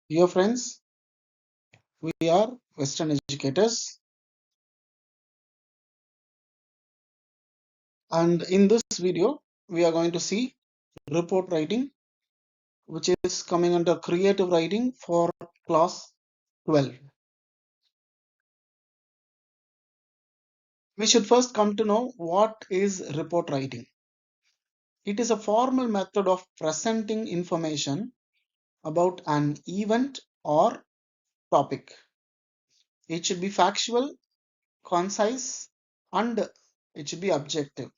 Dear friends, we are Western educators, and in this video, we are going to see report writing, which is coming under creative writing for class 12. We should first come to know what is report writing. It is a formal method of presenting information about an event or topic. It should be factual, concise, and it should be objective.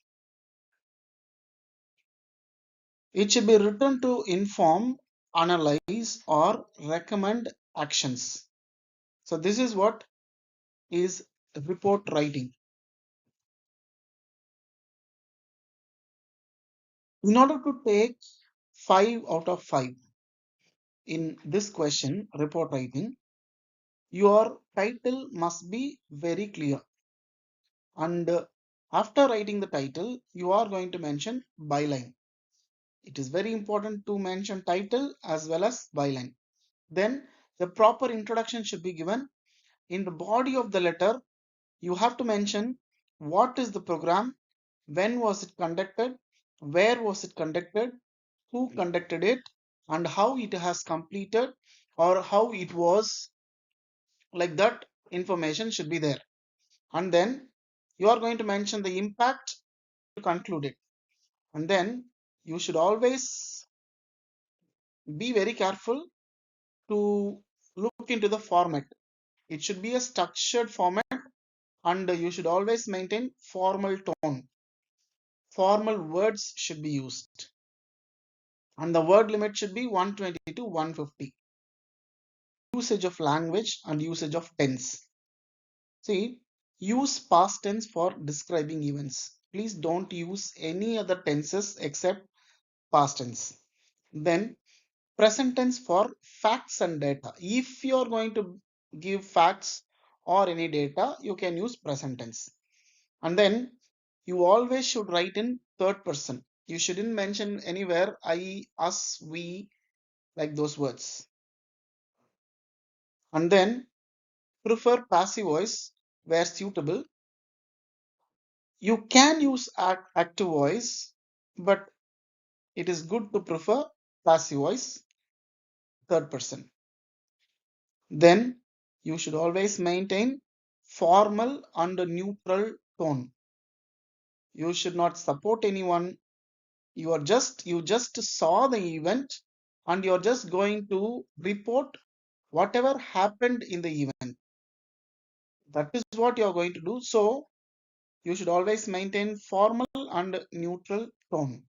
It should be written to inform, analyze, or recommend actions. So this is what is report writing. In order to take 5 out of 5 in this question, report writing, your title must be very clear. And after writing the title, you are going to mention byline. It is very important to mention title as well as byline. Then the proper introduction should be given. In the body of the letter, you have to mention what is the program, when was it conducted, where was it conducted, who conducted it, and how it has completed or how it was. Like that information should be there. And then you are going to mention the impact to conclude it. And then you should always be very careful to look into the format. It should be a structured format, and you should always maintain formal tone. Formal words should be used, and the word limit should be 120 to 150. Usage of language and usage of tense. See, use past tense for describing events. Please don't use any other tenses except past tense. Then present tense for facts and data. If you are going to give facts or any data, you can use present tense. And then you always should write in third person. You shouldn't mention anywhere I, us, we, like those words. And then prefer passive voice where suitable. You can use active voice, but it is good to prefer passive voice, third person. Then you should always maintain formal and neutral tone. You should not support anyone. You just saw the event and you're just going to report whatever happened in the event. That is what you're going to do. So you should always maintain formal and neutral tone.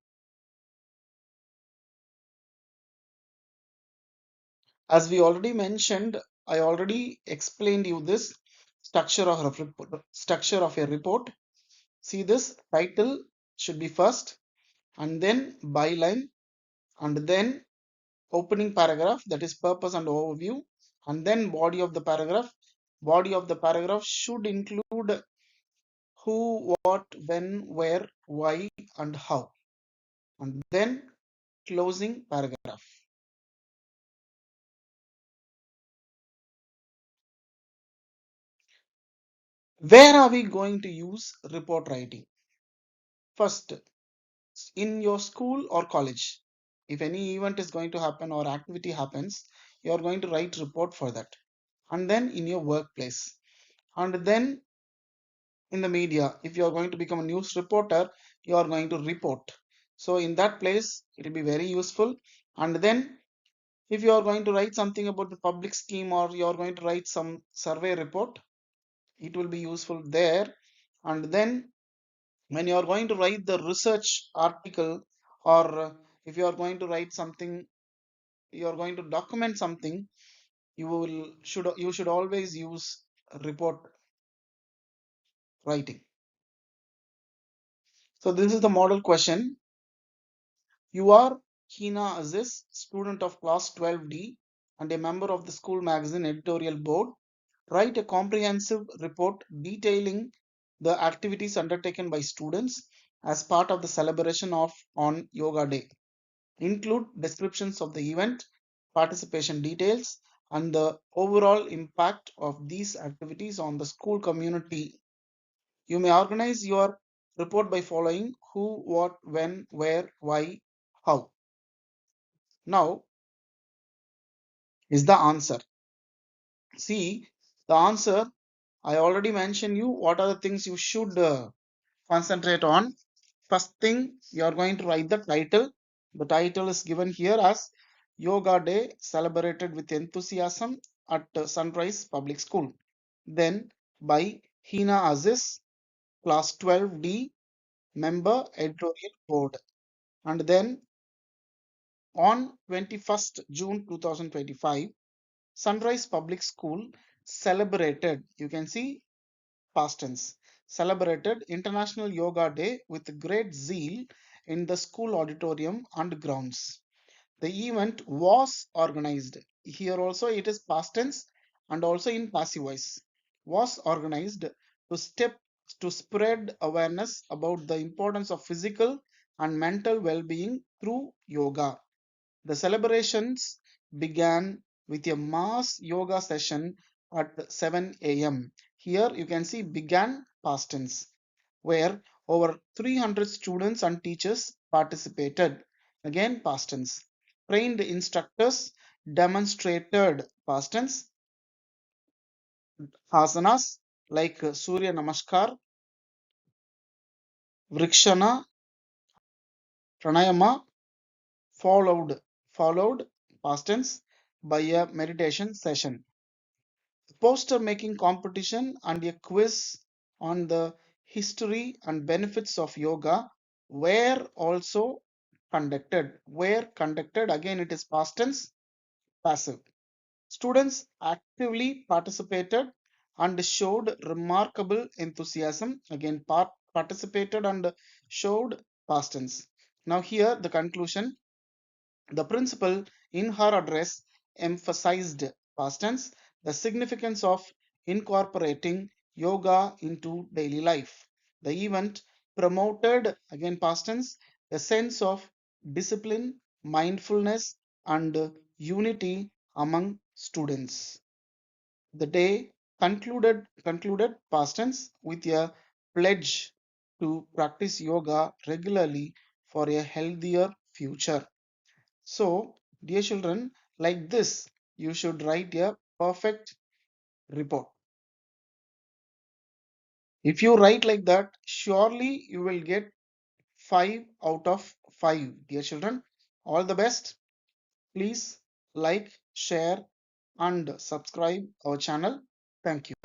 As we already mentioned, I already explained you this structure of a report. See, this title should be first, and then byline, and then opening paragraph, that is purpose and overview, and then body of the paragraph. Body of the paragraph should include who, what, when, where, why, and how, and then closing paragraph. Where are we going to use report writing? First, in your school or college. If any event is going to happen or activity happens, you are going to write report for that. And then in your workplace. And then in the media, if you are going to become a news reporter, you are going to report. So in that place, it will be very useful. And then if you are going to write something about the public scheme or you are going to write some survey report, it will be useful there. And then when you are going to write the research article, or if you are going to write something, you are going to document something, you should always use report writing. So this is the model question. You are Hina Aziz, student of class 12D and a member of the school magazine editorial board. Write a comprehensive report detailing the activities undertaken by students as part of the celebration of on Yoga Day. Include descriptions of the event, participation details, and the overall impact of these activities on the school community. You may organize your report by following who, what, when, where, why, how. Now is the answer. See, the answer I already mentioned you what are the things you should concentrate on. First thing, you are going to write the title. The title is given here as Yoga Day celebrated with enthusiasm at Sunrise Public School. Then by Hina Aziz, class 12D, member editorial board. And then on 21st June 2025, Sunrise Public School celebrated, you can see past tense, celebrated International Yoga Day with great zeal in the school auditorium and grounds. The event was organized. Here also it is past tense and also in passive voice. Was organized to step to spread awareness about the importance of physical and mental well-being through yoga. The celebrations began with a mass yoga session at 7 a.m. Here you can see began past tense, where over 300 students and teachers participated. Again past tense. Trained instructors demonstrated past tense asanas like Surya Namaskar, Vrikshana, Pranayama, followed past tense by a meditation session. Poster making competition and a quiz on the history and benefits of yoga were also conducted. Were conducted, again it is past tense, passive. Students actively participated and showed remarkable enthusiasm. Again, participated and showed past tense. Now here the conclusion. The principal, in her address, emphasized past tense the significance of incorporating yoga into daily life. The event promoted, again past tense, a sense of discipline, mindfulness, and unity among students. The day concluded past tense with a pledge to practice yoga regularly for a healthier future. So, dear children, like this, you should write a perfect report. If you write like that, surely you will get 5 out of 5. Dear children, all the best. Please like, share, and subscribe our channel. Thank you.